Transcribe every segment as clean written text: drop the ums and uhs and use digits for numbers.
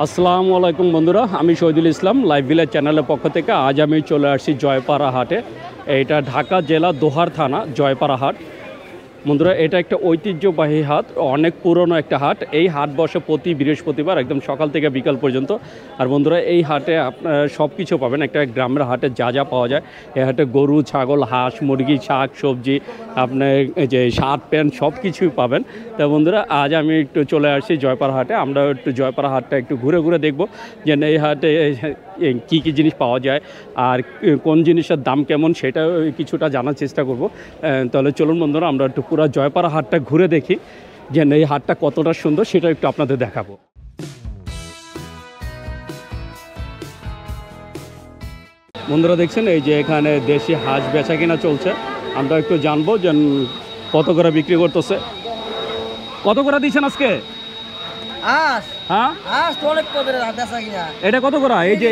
আসসালামু আলাইকুম বন্ধুরা, আমি শহীদুল ইসলাম লাইভ ভিলেজ চ্যানেলের পক্ষ থেকে আজ আমি চলে আসছি জয়পাড়া হাটে। এটা ঢাকা জেলা দোহার থানা জয়পাড়া হাট। বন্ধুরা, এটা একটা ঐতিহ্যবাহী হাট, অনেক পুরনো একটা হাট। এই হাট বসে প্রতি বৃহস্পতিবার একদম সকাল থেকে বিকাল পর্যন্ত। আর বন্ধুরা, এই হাটে আপনারা সব কিছু পাবেন। একটা গ্রামের হাটে যা যা পাওয়া যায় এই হাটে গরু, ছাগল, হাঁস, মুরগি, শাক সবজি, আপনার যে শার্ট প্যান্ট সব কিছুই পাবেন। তা বন্ধুরা, আজ আমি একটু চলে আসছি জয়পাড়া হাটে। আমরা একটু জয়পাড়া হাটটা একটু ঘুরে ঘুরে দেখব যে এই হাটে কী কী জিনিস পাওয়া যায় আর কোন জিনিসের দাম কেমন সেটা কিছুটা জানার চেষ্টা করব। তাহলে চলুন বন্ধুরা, আমরা একটু পুরো জয়পাড়া হাটটা ঘুরে দেখি যে এই হাটটা কতটা সুন্দর সেটা একটু আপনাদের দেখাবো। বন্ধুরা দেখছেন, এই যে এখানে দেশি হাঁস বেচা কিনা চলছে। আমরা একটু জানবো যে কত করে বিক্রি করতেছে। কত করে দিচ্ছেন আজকে? হ্যাঁ, এটা কত করে? এই যে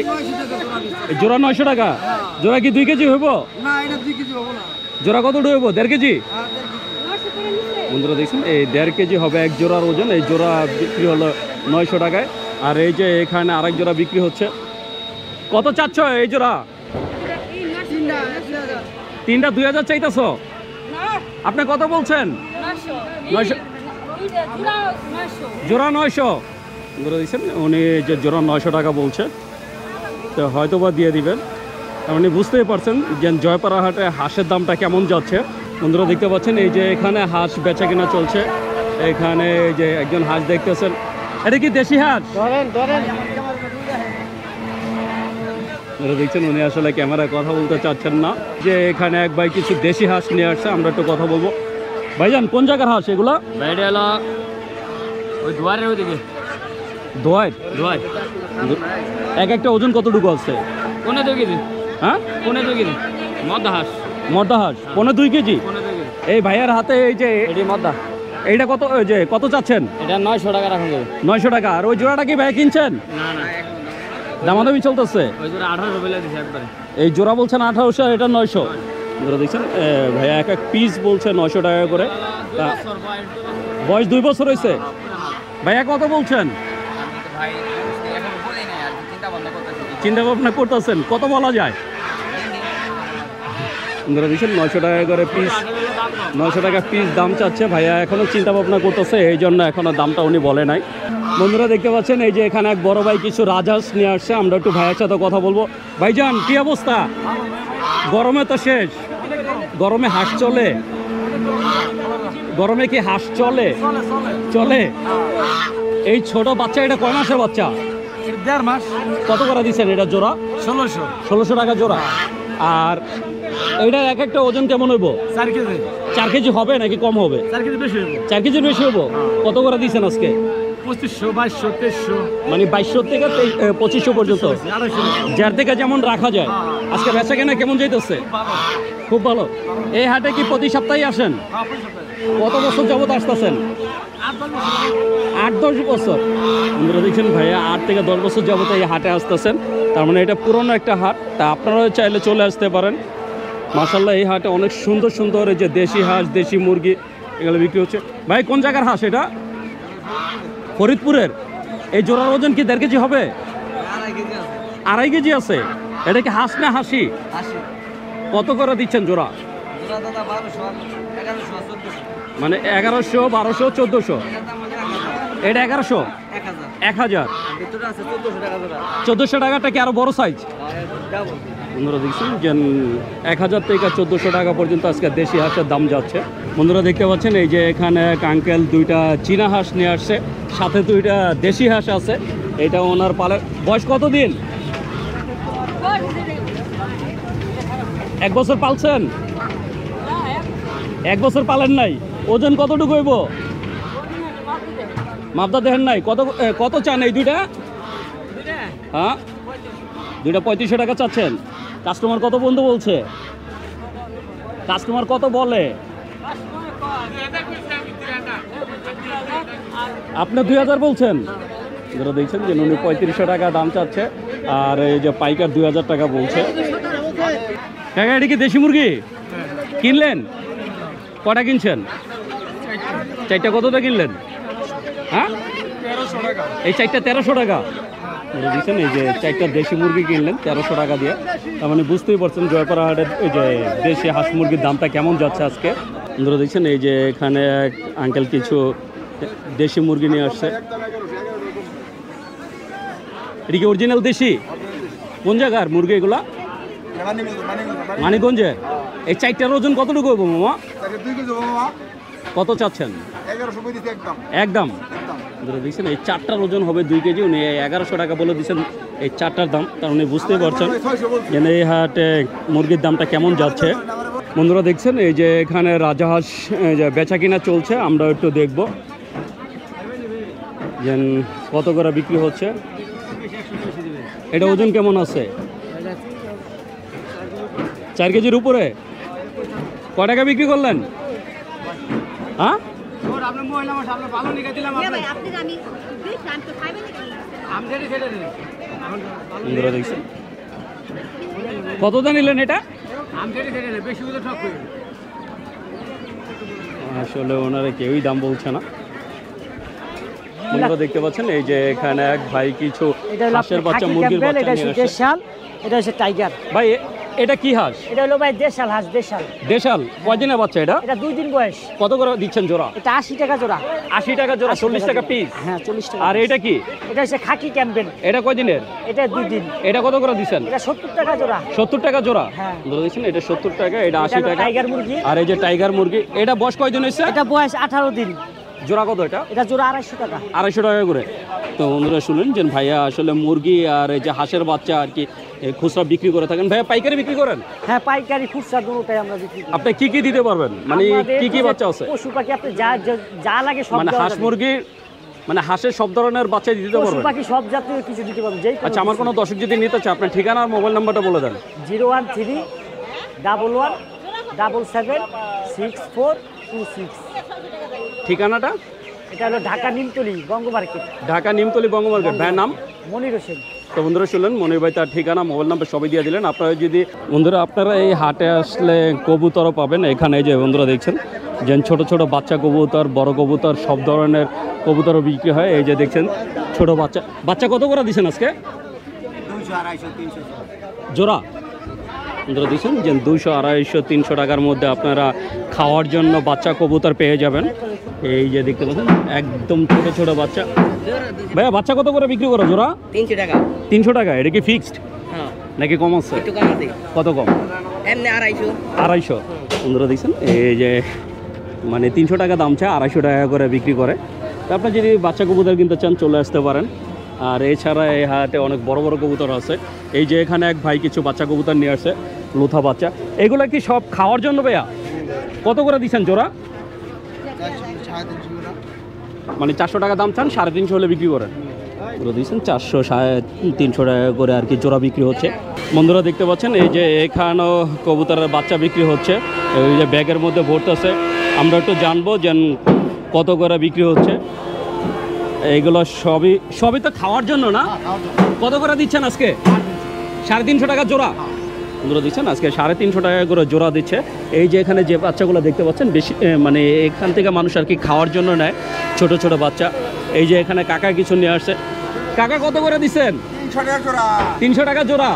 জোড়া 900 টাকা। জোড়া কি 2 কেজি হইব? জোড়া কতটা হইব? 1.5 কেজি। বন্ধুরা দেখছেন, এই 1.5 কেজি হবে এক জোড়ার ওজন। এই জোড়া বিক্রি হলো 900 টাকায়। আর এই যে এখানে আরেক জোড়া বিক্রি হচ্ছে। কত চাচ্ছ এই জোড়া? 3টা 2000 চাইতেছ? আপনি কত বলছেন? 900 জোড়া 900। বন্ধুরা দেখছেন, উনি যে জোড়া 900 টাকা বলছে, তো হয়তো বা দিয়ে দিবেন। আপনি বুঝতেই পারছেন যে জয়পাড়া হাটে হাঁসের দামটা কেমন যাচ্ছে। বন্ধুরা দেখতে পাচ্ছেন, এই যে এখানে হাঁস বেচা কেনা চলছে। এখানে যে একজন হাঁস দেখতেছেন, এটা কি দেশি হাঁস? দেখছেন, উনি আসলে ক্যামেরায় কথা বলতে চাচ্ছেন না। যে এখানে এক ভাই কিছু দেশি হাঁস নিয়ে আসছে, আমরা একটু কথা বলবো। ভাইজান, কোন জায়গার হাঁস এগুলা? দোয়ার। এক একটা ওজন কতটুকু আছে? 2 কেজি। হ্যাঁ, 2 কেজি মদ্দা হাঁস। মদ্দা হাঁস 2 কেজি। এই ভাইয়ার হাতে এই যে এটি মদ্দা। এইটা কত, ওই যে কত চাচ্ছেন? এটা 900 টাকা রাখুন যাবে। 900 টাকা। আর ওই জোড়াটা কি ভাইয়া কিনছেন? না না, দামাদামি চলতেছে। ওই জোড়া 1800 বলে দিছে একবারে। এই জোড়া বলছেন 1800, এটা 900। জোড়া দেখছেন, ভাইয়া এক এক পিস বলছে 900 টাকা করে। বয়স 2 বছর হয়েছে। ভাইয়া কত বলছেন? চিন্তা ভাবনা করতেছেন, কত বলা যায়? বন্ধুরা দেখছেন, 900 টাকা করে পিস, 900 টাকা পিস দাম চাচ্ছে। ভাইয়া এখনো চিন্তা ভাবনা করতেছে, এই জন্য এখনো দামটা উনি বলে নাই। বন্ধুরা দেখতে পাচ্ছেন, এই যে এখানে এক বড় ভাই কিছু রাজহাঁস নিয়ে আসছে। আমরা একটু ভাইয়ের সাথে কথা বলবো। ভাইজান, কি অবস্থা? গরমে তো শেষ। গরমে হাঁস চলে? গরমে কি হাঁস চলে? চলে। এই ছোট বাচ্চা, এটা কয় মাসের বাচ্চা? 1.5 মাস। কত করে দিচ্ছেন এটা জোড়া? 1600 টাকা জোড়া। আর এইটার এক একটা ওজন কেমন হইব? 4 কেজি। 4 কেজি হবে নাকি কম হবে? 4 কেজি বেশি হবে। 4 কেজির বেশি হবো। কত করে দিচ্ছেন আজকে? 2500, 2200, 2300, মানে 2200 থেকে 2500 পর্যন্ত, 250। যার থেকে যেমন রাখা যায়। আজকে বেচা কেনা কেমন যাইতেছে? খুব ভালো। এই হাটে কি প্রতি সপ্তাহে আসেন? কত বছর যাবত আসতেছেন? 8-10 বছর। বন্ধুরা দেখছেন, ভাইয়া 8 থেকে 10 বছর যাবত এই হাটে আসতেছেন। তার মানে এটা পুরনো একটা হাট। তা আপনারাও চাইলে চলে আসতে পারেন। মাশাআল্লাহ, এই হাটে অনেক সুন্দর সুন্দর এই যে দেশি হাঁস, দেশি মুরগি এগুলো বিক্রি হচ্ছে। ভাই, কোন জায়গার হাঁস এটা? ফরিদপুরের। এই জোড়ার ওজন কি 1.5 কেজি হবে? 2.5 কেজি আছে। এটা কি হাঁস না হাসি? কত করে দিচ্ছেন জোড়া? মানে 1100, 1200, 1400। এটা 1100, 1000, 1400 টাকাটা কি আরো বড় সাইজ? বন্ধুরা দেখছেন যে 1000 থেকে 1400 টাকা পর্যন্ত আজকে দেশি হাঁসের দাম যাচ্ছে। বন্ধুরা দেখতে পাচ্ছেন, এই যে এখানে এক আঙ্কেল 2টা চীনা হাঁস নিয়ে আসছে, সাথে 2টা দেশি হাঁস আছে। এটা ওনার পালের। বয়স কত দিন? 1 বছর পালছেন? 1 বছর পালেন নাই। ওজন কতটুকু হইব? মাপদা দেখেন নাই। কত চান এই 2টা? হ্যাঁ, 2টা 3500 টাকা চাচ্ছেন। কাস্টমার কত বন্ধু বলছে? কাস্টমার কত বলে? আপনি 2000 বলছেন। যারা দেখছেন যে উনি 3500 টাকা দাম চাচ্ছে, আর এই যে পাইকার 2000 টাকা বলছে। কাকা, এটা কি দেশি মুরগি কিনলেন? কটা কিনছেন? 4টা। কতটা কিনলেন? হ্যাঁ, এই 4টা 1300 টাকা। দেখছেন এই যে 4টা দেশি মুরগি কিনলেন 1300 টাকা দিয়ে। তার মানে বুঝতেই পারছেন জয়পাড়া হাটের এই যে দেশি হাঁস মুরগির দামটা কেমন যাচ্ছে আজকে। আপনারা দেখছেন এই যে এখানে এক আঙ্কেল কিছু দেশি মুরগি নিয়ে আসছে। এটা কি অরিজিনাল দেশি? কোন জায়গার মুরগি এগুলা? মানিকগঞ্জে। এই 4টার ওজন কতটুকু হবো মামা? কত চাচ্ছেন? একদম দেখছেন এই 4টার ওজন হবে 2 কেজি। উনি 1100 টাকা বলে দিচ্ছেন এই 4টার দাম। তার উনি বুঝতেই পারছেন যেন এই হাটে মুরগির দামটা কেমন যাচ্ছে। বন্ধুরা দেখছেন এই যে এখানে রাজাহাঁস যে বেচা কিনা চলছে, আমরা একটু দেখব যে কত করে বিক্রি হচ্ছে। এটা ওজন কেমন আছে? 4 কেজির উপরে। কয় টাকা বিক্রি করলেন? হ্যাঁ দেখছেন কত দাম নিলেন এটা? আসলে ওনারা কেউই দাম বলছে না। আপনারা দেখতে পাচ্ছেন এই যে এখানে এক ভাই কিছু হাঁসের বাচ্চা মুরগির বাচ্চা নিয়ে আসছে। এটা হচ্ছে টাইগার ভাই এটা কি হাঁস? এটা হলো ভাই দেশাল হাঁস। দেশাল কয়দিনের বাচ্চা এটা? এটা 2 দিন বয়স। কত করে দিচ্ছেন জোড়া? এটা 80 টাকা জোড়া। 80 টাকা জোড়া, 40 টাকা পিস। হ্যাঁ 40 টাকা। আর এটা কি? এটা হচ্ছে খাকি ক্যাম্পেল। এটা কয়দিনের? এটা 2 দিন। এটা কত করে দিচ্ছেন? এটা 70 টাকা জোড়া। 70 টাকা জোড়া। হ্যাঁ দিচ্ছেন এটা 70 টাকা, এটা 80 টাকা। টাইগার মুরগি। আর এই যে টাইগার মুরগি, এটা বয়স কয়দিন হয়েছে? এটা বয়স 18 দিন। জোড়া কত এটা? এটা জোড়া 250 টাকা। 250 টাকা করে। তো বন্ধুরা শুনুন যে ভাইয়া আসলে মুরগি আর এই যে হাঁসের বাচ্চা আর কি খুচরা বিক্রি করে থাকেন। ভাইয়া পাইকারি বিক্রি করেন? হ্যাঁ পাইকারি খুচরা দুটোটাই আমরা বিক্রি করি। আপনি কি কি দিতে পারবেন? মানে কি কি বাচ্চা আছে? পশু পাখি আপনি যা লাগে সব। মানে হাঁস মুরগি মানে হাঁসের সব ধরনের বাচ্চা দিতে পারবেন? পশু পাখি সব জাতীয় কিছু দিতে পারবেন। আচ্ছা আমার কোনো দর্শক যদি নিতে চায় আপনার ঠিকানা আর মোবাইল নাম্বারটা বলে দেন। 01311116426। ঠিকানাটা? এটা হলো ঢাকা নিমতলি বঙ্গ মার্কেট। ঢাকা নিমতলি বঙ্গ মার্কেট। ভাইয়ের নাম? মনির হোসেন। তো বন্ধুরা শুনলেন মনির ভাই তার ঠিকানা মোবাইল নাম্বার সবই দিয়ে দিলেন। আপনারা যদি বন্ধুরা আপনারা এই হাটে আসলে কবুতরও পাবেন এখানে। যে বন্ধুরা দেখছেন যে ছোট ছোট বাচ্চা কবুতর, বড় কবুতর, সব ধরনের কবুতরও বিক্রি হয়। এই যে দেখছেন ছোট বাচ্চা। বাচ্চা কত করে দিচ্ছেন আজকে? 200 250 300 জোড়া। বন্ধুরা দেখছেন যে 200 250 300 টাকার মধ্যে আপনারা খাওয়ার জন্য বাচ্চা কবুতর পেয়ে যাবেন। এই যে দেখতে পাচ্ছেন একদম ছোট ছোট বাচ্চা। ভাইয়া বাচ্চা কত করে বিক্রি করো জোড়া? 300 টাকা। 300 টাকা। এটা কি ফিক্সড হ্যাঁ নাকি কম আছে? একটু কম আছে। কত কম? এমনি 250। 250। বন্ধুরা দেখছেন এই যে মানে 300 টাকা দাম চায়, 250 টাকা করে বিক্রি করে। তো আপনি যদি বাচ্চা কবুতর কিনতে চান চলে আসতে পারেন। আর এছাড়া এই হাটে অনেক বড় বড় কবুতর আছে। এই যে এখানে এক ভাই কিছু বাচ্চা কবুতর নিয়ে আসছে, লোথা বাচ্চা। এগুলো কি সব খাওয়ার জন্য ভাইয়া? কত করে দিচ্ছেন জোড়া? মানে 400 টাকা দাম চান, 350 হলে বিক্রি করেন। পুরো দিচ্ছেন 400 350 টাকা করে আর কি জোড়া বিক্রি হচ্ছে। বন্ধুরা দেখতে পাচ্ছেন এই যে এখানেও কবুতরের বাচ্চা বিক্রি হচ্ছে। এই যে ব্যাগের মধ্যে ভরতেছে। আমরা একটু জানবো যে কত করে বিক্রি হচ্ছে। এইগুলো সবই তো খাওয়ার জন্য না? কত করে দিচ্ছেন আজকে? 350 টাকা জোড়া। বন্ধুরা দিচ্ছেন আজকে 350 টাকা করে জোড়া দিচ্ছে। এই যে এখানে যে বাচ্চাগুলো দেখতে পাচ্ছেন বেশি মানে এখান থেকে মানুষ আর কি খাওয়ার জন্য নেয় ছোট ছোট বাচ্চা। এই যে এখানে কাকা কিছু নিয়ে আসছে। কাকা কত করে দিচ্ছেন? 300 টাকা জোড়া।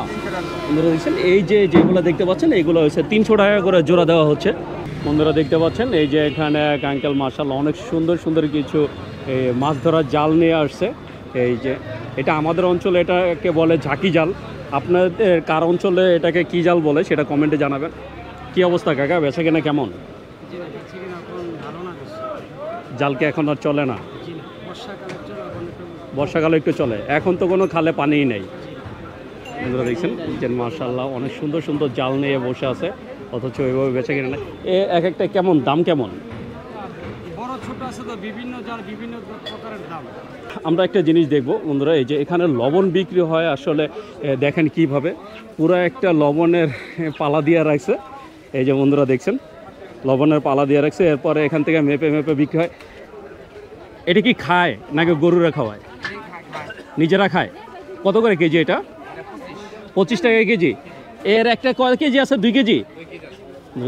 বন্ধুরা দিচ্ছেন এই যে যেগুলো দেখতে পাচ্ছেন এইগুলো হচ্ছে 300 টাকা করে জোড়া দেওয়া হচ্ছে। বন্ধুরা দেখতে পাচ্ছেন এই যে এখানে এক আঙ্কেল মাশাআল্লাহ অনেক সুন্দর সুন্দর কিছু মাছ ধরার জাল নিয়ে আসছে। এই যে এটা আমাদের অঞ্চলে এটাকে বলে ঝাঁকি জাল। আপনাদের কার অঞ্চলে এটাকে কী জাল বলে সেটা কমেন্টে জানাবেন। কী অবস্থা কাকা, বেচা কেনা কেমন? জালকে এখন আর চলে না? বর্ষাকালে একটু চলে, এখন তো কোনো খালে পানিই নেই। বন্ধুরা দেখছেন যে মাশাআল্লাহ অনেক সুন্দর সুন্দর জাল নিয়ে বসে আছে, অথচ ওইভাবে বেচা কেনা নেই। এক একটা কেমন দাম কেমন? বড় ছোট আছে তো বিভিন্ন জাল বিভিন্ন প্রকারের দাম। আমরা একটা জিনিস দেখব বন্ধুরা, এই যে এখানে লবণ বিক্রি হয় আসলে দেখেন কিভাবে পুরো একটা লবণের পালা দিয়ে রাখছে। এই যে বন্ধুরা দেখছেন লবণের পালা দিয়ে রাখছে, এরপরে এখান থেকে মেপে মেপে বিক্রি হয়। এটা কি খায় নাকি গরুরা খাওয়ায়? নিজেরা খায়। কত করে কেজি এটা? 25 টাকা কেজি। এর একটা কয় কেজি আছে? 2 কেজি।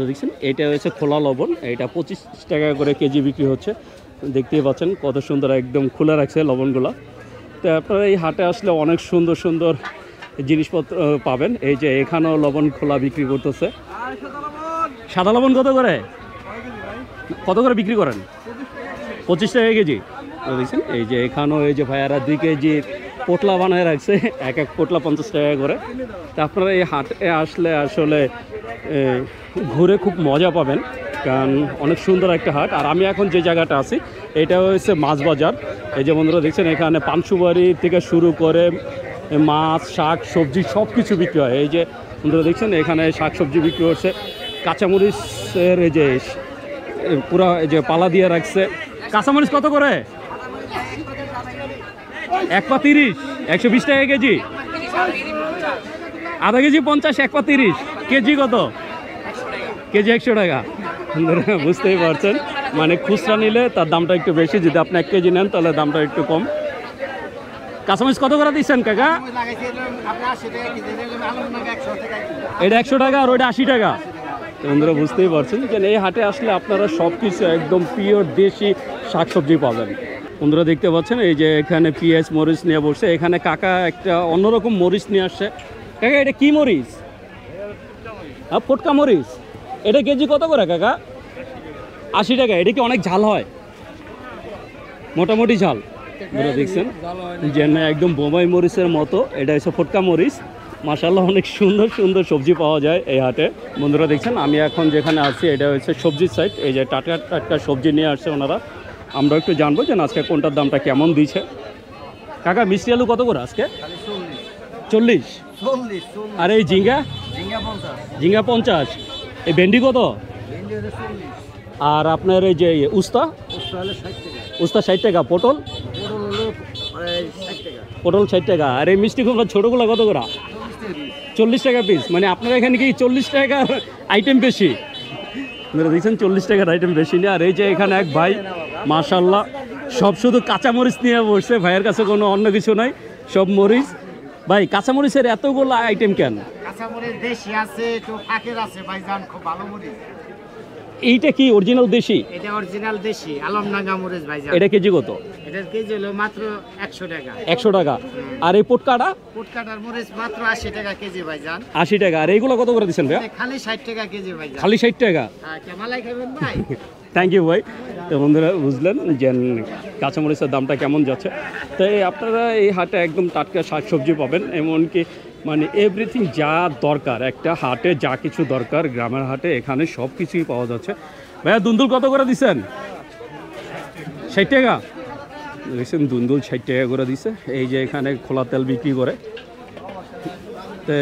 দেখছেন এটা হচ্ছে খোলা লবণ, এটা 25 টাকা করে কেজি বিক্রি হচ্ছে। দেখতেই পাচ্ছেন কত সুন্দর একদম খুলে রাখছে লবণগুলো। তো আপনারা এই হাটে আসলে অনেক সুন্দর সুন্দর জিনিসপত্র পাবেন। এই যে এখানেও লবণ খোলা বিক্রি করতেছে। সাদা লবণ কত করে বিক্রি করেন? 25 টাকা কেজি। দেখছেন এই যে এখানেও এই যে ভাইয়ারা 2 কেজি পোটলা বানায় রাখছে, এক পোটলা 50 টাকা করে। তা আপনারা এই হাটে আসলে আসলে ঘুরে খুব মজা পাবেন, কারণ অনেক সুন্দর একটা হাট। আর আমি এখন যে জায়গাটা আছি এটা হচ্ছে মাছ বাজার। এই যে বন্ধুরা দেখছেন এখানে পানসুবাড়ি থেকে শুরু করে মাছ, শাক, সবজি সব কিছু বিক্রি হয়। এই যে বন্ধুরা দেখছেন এখানে শাক সবজি বিক্রি হচ্ছে, কাঁচামরিচের এই যে পুরো এই যে পালা দিয়ে রাখছে। কাঁচামরিচ কত করে? 1 পা 30, 120 টাকা কেজি। আধা কেজি 50, 1 পা 30, কেজি কত? কেজি 100 টাকা। বুঝতেই পারছেন, মানে খুচরা নিলে তার দামটা একটু বেশি, যদি আপনি 1 কেজি নেন তাহলে দামটা একটু কম। কাঁচামরিচ কত করে দিচ্ছেন কাকা? এটা 100 টাকা আর ওইটা 80 টাকা। বন্ধুরা বুঝতেই পারছেন যে এই হাটে আসলে আপনারা সব কিছু একদম পিওর দেশি শাকসবজি পাবেন। বন্ধুরা দেখতে পাচ্ছেন এই যে এখানে পেঁয়াজ মরিচ নিয়ে বসছে। এখানে কাকা একটা অন্যরকম মরিচ নিয়ে আসছে। কাকা এটা কি মরিচ? ফটকা মরিচ। এটা কেজি কত করে কাকা? 80 টাকা। এটা কি অনেক ঝাল হয়? মোটামুটি ঝাল। বন্ধুরা দেখছেন যে না একদম বোম্বাই মরিচের মতো। এটা হচ্ছে ফটকা মরিচ। মাশাআল্লাহ অনেক সুন্দর সুন্দর সবজি পাওয়া যায় এই হাটে। বন্ধুরা দেখছেন আমি এখন যেখানে আছি এটা হচ্ছে সবজির সাইড। এই যে টাটকা টাটকা সবজি নিয়ে আসছে ওনারা। আমরা একটু জানবো যে আজকে কোনটার দামটা কেমন দিচ্ছে। কাকা মিষ্টি আলু কত করে আজকে? 40। আর এই ঝিঙ্গা? ঝিঙ্গা 50। এই ভেন্ডি কত? আর আপনার এই যে উস্তা? উস্তা 60 টাকা। পটল? পটল 60 টাকা। আর এই মিষ্টি কুমড়া ছোটোগুলো কত করে? 40 টাকা পিস। মানে আপনার এখানে কি 40 টাকার আইটেম বেশি? আপনারা দেখছেন 40 টাকার আইটেম বেশি নেই। আর এই যে এখানে এক ভাই মাশাআল্লাহ সব শুধু কাঁচামরিচ নিয়ে বসছে। ভাইয়ের কাছে কোনো অন্য কিছু নাই, সব মরিচ। ভাই কাঁচামরিচের এতগুলো আইটেম কেন? কাঁচামরিচ দেশি আছে, তো ফাঁকের আছে ভাইজান, খুব ভালো মরিচ। এইটা কি অরিজিনাল দেশি? এটা অরিজিনাল দেশি আলমডাঙ্গা মরিচ ভাইজান। এটা কেজি কত? এটার কেজি হলো মাত্র 100 টাকা। 100 টাকা। আর এই পোটকাটা? পুটকাটার মরিচ মাত্র 80 টাকা কেজি ভাইজান। 80 টাকা। আর এইগুলো কত করে দিচ্ছেন ভাই? খালি 60 টাকা কেজি ভাইজান। খালি 60 টাকা। হ্যাঁ, মালাই খাবেন ভাই? থ্যাংক ইউ ভাই। তো বন্ধুরা বুঝলেন যে কাঁচামরিচের দামটা কেমন যাচ্ছে। তো আপনারা এই হাটে একদম টাটকা শাকসবজি পাবেন, এমনকি মানে এভরিথিং যা দরকার একটা হাটে, যা কিছু দরকার গ্রামের হাটে এখানে সব কিছুই পাওয়া যাচ্ছে। ভাইয়া দুন্দুল কত করে দিচ্ছেন? 60 টাকা। দেখছেন দুন্দুল 60 টাকা করে দিছে। এই যে এখানে খোলা তেল বিক্রি করে। তো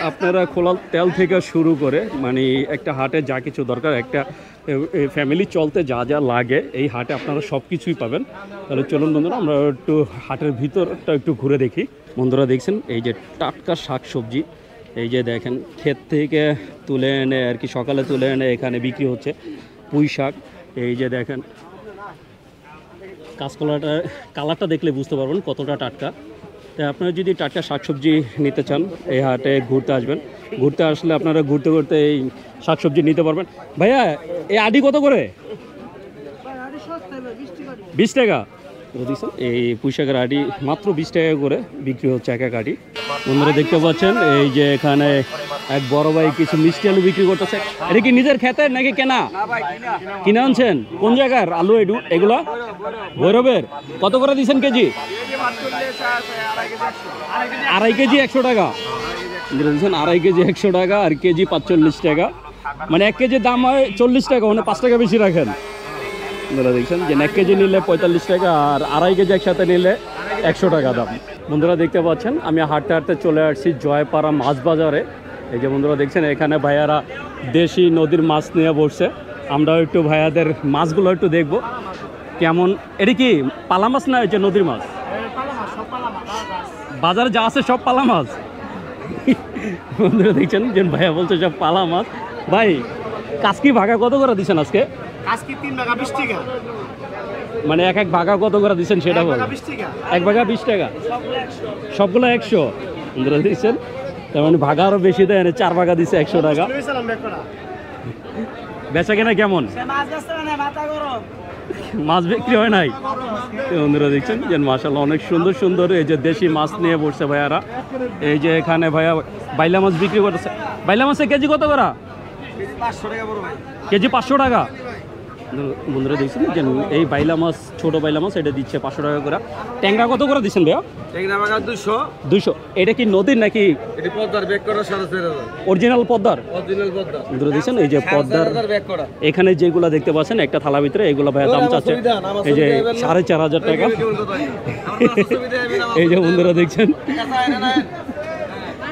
আপনারা খোলা তেল থেকে শুরু করে মানে একটা হাটে যা কিছু দরকার, একটা ফ্যামিলি চলতে যা যা লাগে এই হাটে আপনারা সব কিছুই পাবেন। তাহলে চলুন বন্ধুরা আমরা একটু হাটের ভিতরটা একটু ঘুরে দেখি। বন্ধুরা দেখছেন এই যে টাটকা শাক সবজি, এই যে দেখেন ক্ষেত থেকে তুলে এনে আর কি সকালে তুলে এনে এখানে বিক্রি হচ্ছে। পুঁই শাক, এই যে দেখেন কাঁচকলাটা কালারটা দেখলে বুঝতে পারবেন কতটা টাটকা। তাই আপনারা যদি টাটকা শাকসবজি নিতে চান এই হাটে ঘুরতে আসবেন। ঘুরতে আসলে আপনারা ঘুরতে ঘুরতে এই শাকসবজি নিতে পারবেন। ভাইয়া এই আডি কত করে? 20 টাকা। এই পুঁই শাকের আডি মাত্র 20 টাকা করে বিক্রি হচ্ছে এক এক আডি। বন্ধুরা দেখতে পাচ্ছেন এই যে এখানে এক বড় ভাই কিছু মিষ্টি আলু বিক্রি করতেছে। এটা কি নিজের ক্ষেতের নাকি কেনা? কিনে আনছেন? কোন জায়গার আলু এগুলো? ভৈরবের। কত করে দিচ্ছেন কেজি? 2.5 কেজি 100 টাকা। দিচ্ছেন 2.5 কেজি 100 টাকা আর কেজি 45 টাকা। মানে 1 কেজির দাম হয় 40 টাকা, মানে 5 টাকা বেশি রাখেন। বন্ধুরা দেখছেন যে 1 কেজি নিলে 45 টাকা আর 2.5 কেজি একসাথে নিলে 100 টাকা দাম। বন্ধুরা দেখতে পাচ্ছেন আমি হাঁটতে হাঁটতে চলে আসছি জয়পাড়া মাছ বাজারে। এই যে বন্ধুরা দেখছেন এখানে ভাইয়ারা দেশি নদীর মাছ নিয়ে বসছে। আমরাও একটু ভাইয়াদের মাছগুলো একটু দেখব কেমন। এটা কি পালা মাছ না হচ্ছে নদীর মাছ? বাজারে যা আছে সব পালা মাছ। বন্ধুরা দেখছেন যে ভাইয়া বলছে সব পালা মাছ। ভাই কাজকি ভাগা কত করে দিচ্ছেন আজকে? আজকে 3 ভাগা 20 টাকা। মানে এক এক ভাগা কত করে দিচ্ছেন সেটা বল। 1 ভাগা 20 টাকা, সবগুলো 100। বন্ধুরা দিচ্ছেন তার মানে ভাগা আরও বেশি দেয়, 4 ভাগা দিচ্ছে 100 টাকা। বেচা কেনা কেমন? মাছ বিক্রি হয় নাই? তো বন্ধুরা দেখছেন যে মাশাআল্লাহ অনেক সুন্দর সুন্দর এই যে দেশি মাছ নিয়ে বসছে ভাইয়ারা। এই যে এখানে ভাইয়া বাইলা মাছ বিক্রি করতেছে। বাইলা মাছের কেজি কত করে? 500 টাকা বড় ভাই। কেজি 500 টাকা। বন্ধুরা দেখছেন যে এই বাইলা মাছ, ছোট বাইলা মাছ এটা দিচ্ছে 500 টাকা করে। ট্যাংরা কত করে দিচ্ছেন ভাইয়া? ট্যাংরা বাগা 200। 200। এটা কি নদীর নাকি এটি পদ্মার ব্যাগ করা 4.5 অরিজিনাল পদ্মার? অরিজিনাল পদ্মা। বন্ধুরা দেখছেন এই যে পদ্মার 4.5 ব্যাগ করা। এখানে যেগুলো দেখতে পাচ্ছেন একটা থালা ভিতরে, এগুলো ভাইয়া দাম চাচ্ছে এই যে 4,500 টাকা। এই যে বন্ধুরা দেখছেন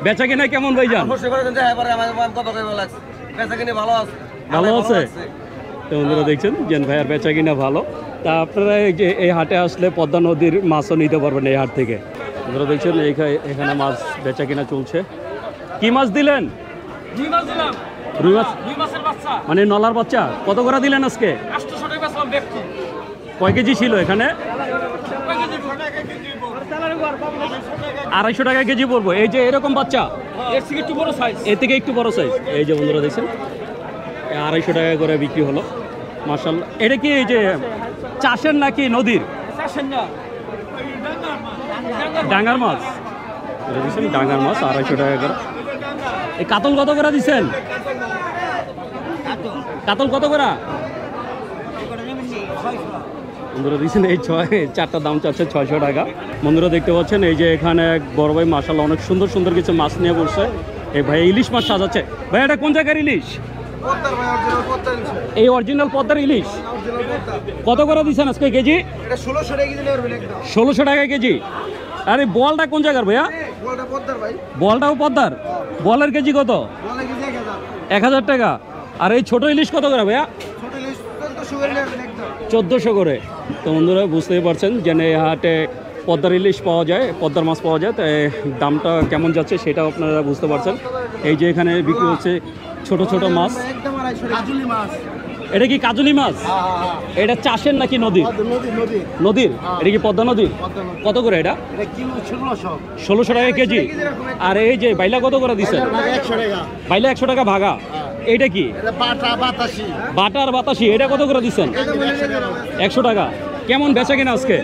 বেচা কিনা কেমন ভাইজান? ভালো আছে। তো বন্ধুরা দেখছেন যে ভাইয়ার বেচা কিনা ভালো। তা আপনারা এই যে এই হাটে আসলে পদ্মা নদীর মাছও নিতে পারবেন এই হাট থেকে। বন্ধুরা দেখছেন এখানে মাছ বেচা কিনা চলছে। কি মাছ দিলেন? দুই মাছ দিলাম। রুই মাছ দুই মাছের বাচ্চা মানে নলার বাচ্চা। কত করে দিলেন আজকে? 800 টাকা বেচলাম ব্যক্তি। কয় কেজি ছিল এখানে? 250 টাকা কেজি পড়বো। এই যে এরকম বাচ্চা এর থেকে একটু বড় সাইজ। এর থেকে একটু বড় সাইজ। এই যে বন্ধুরা দেখছেন 250 টাকা করে বিক্রি হলো। মাশাআল্লাহ। এটা কি এই যে চাষের নাকি নদীর? চাষের না, ডাঙ্গার মাছ। এটা দিচ্ছেন ডাঙ্গার মাছ 250 টাকা করে। এই কাতল কত করে দিচ্ছেন? কাতল কত করে? বন্ধুরা দিচ্ছেন এই 4টা দাম চাচ্ছে 600 টাকা। বন্ধুরা দেখতে পাচ্ছেন এই যে এখানে এক বড় ভাই মাশাআল্লাহ অনেক সুন্দর সুন্দর কিছু মাছ নিয়ে বসছে। এই ভাই ইলিশ মাছ সাজাচ্ছে। ভাই এটা কোন জায়গার ইলিশ? পদ্মার ভাই, অরিজিনাল পদ্মার ইলিশ। এই অরিজিনাল পদ্মার ইলিশ। অরিজিনাল পদ্মা। কত করে দিচ্ছেন আজকে কেজি? এটা 1600 টাকা কেজি নেবেন একদম। 1600 টাকা কেজি। আরে বলটা কোন জায়গার ভাইয়া? বলটা পদ্মার ভাই। বলটাও পদ্মার? বলের কেজি কত? বলে কেজি 1000। 1000 টাকা। আর এই ছোট ইলিশ কত করে ভাইয়া? ছোট ইলিশ 1400 করে নেবেন একদম। 1400 করে। তো বন্ধুরা বুঝতেই পারছেন যে এই হাটে পদ্মার ইলিশ পাওয়া যায়, পদ্মার মাছ পাওয়া যায়। তো দামটা কেমন যাচ্ছে সেটাও আপনারা বুঝতে পারছেন। এই যে এখানে বিক্রি হচ্ছে ছোট ছোট মাছ। একদম 250 কাজুলি মাছ। এটা কি কাজুলি মাছ? এটা চাষের নাকি নদীর? নদী। নদীর? এটা কি পদ্মা নদীর? পদ্মা নদী। কত করে এটা? এটা কিলো 1600। 1600 টাকা কেজি। আর এই যে বাইলা কত করে দিচ্ছেন? 100 টাকা। বাইলা 100 টাকা ভাগা। এইটা কি? এটা বাটা বাতাসি। বাটা আর বাতাসি। এটা কত করে দিচ্ছেন? 100 টাকা। কেমন বেচা কিনা আজকে?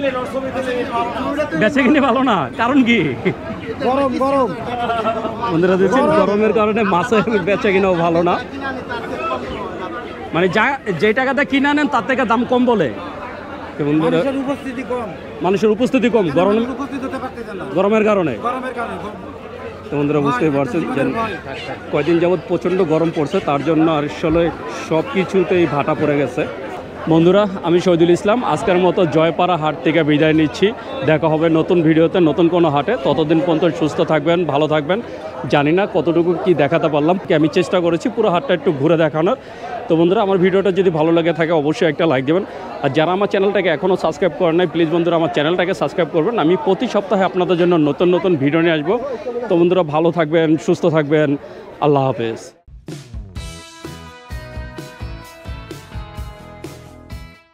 বেচা কিনে ভালো না, কারণ কি? গরম গরম। বন্ধুরা দেখছেন গরমের কারণে মাছের বেচা কিনাও ভালো না। মানে যে টাকাটা কিনে আনেন তার থেকে দাম কম বলে। বন্ধুরা মানুষের উপস্থিতি কম। মানুষের উপস্থিতি কম উপস্থিত হতে পারতেছে না গরমের কারণে। গরমের কারণে। তো বন্ধুরা বুঝতেই পারছেন যে কয়দিন যাবৎ প্রচণ্ড গরম পড়ছে, তার জন্য আসলে সব কিছুতেই ভাটা পড়ে গেছে। বন্ধুরা আমি শহীদুল ইসলাম আজকের মতো জয়পাড়া হাট থেকে বিদায় নিচ্ছি। দেখা হবে নতুন ভিডিওতে নতুন কোনো হাটে। ততদিন পর্যন্ত সুস্থ থাকবেন, ভালো থাকবেন। জানি না কতটুকু কি দেখাতে পারলাম, আমি চেষ্টা করেছি পুরো হাটটা একটু ঘুরে দেখানোর। তো বন্ধুরা আমার ভিডিওটা যদি ভালো লাগে থাকে অবশ্যই একটা লাইক দেবেন। আর যারা আমার চ্যানেলটাকে এখনও সাবস্ক্রাইব করেন নাই প্লিজ বন্ধুরা আমার চ্যানেলটাকে সাবস্ক্রাইব করবেন। আমি প্রতি সপ্তাহে আপনাদের জন্য নতুন নতুন ভিডিও নিয়ে আসবো। তো বন্ধুরা ভালো থাকবেন, সুস্থ থাকবেন। আল্লাহ হাফেজ।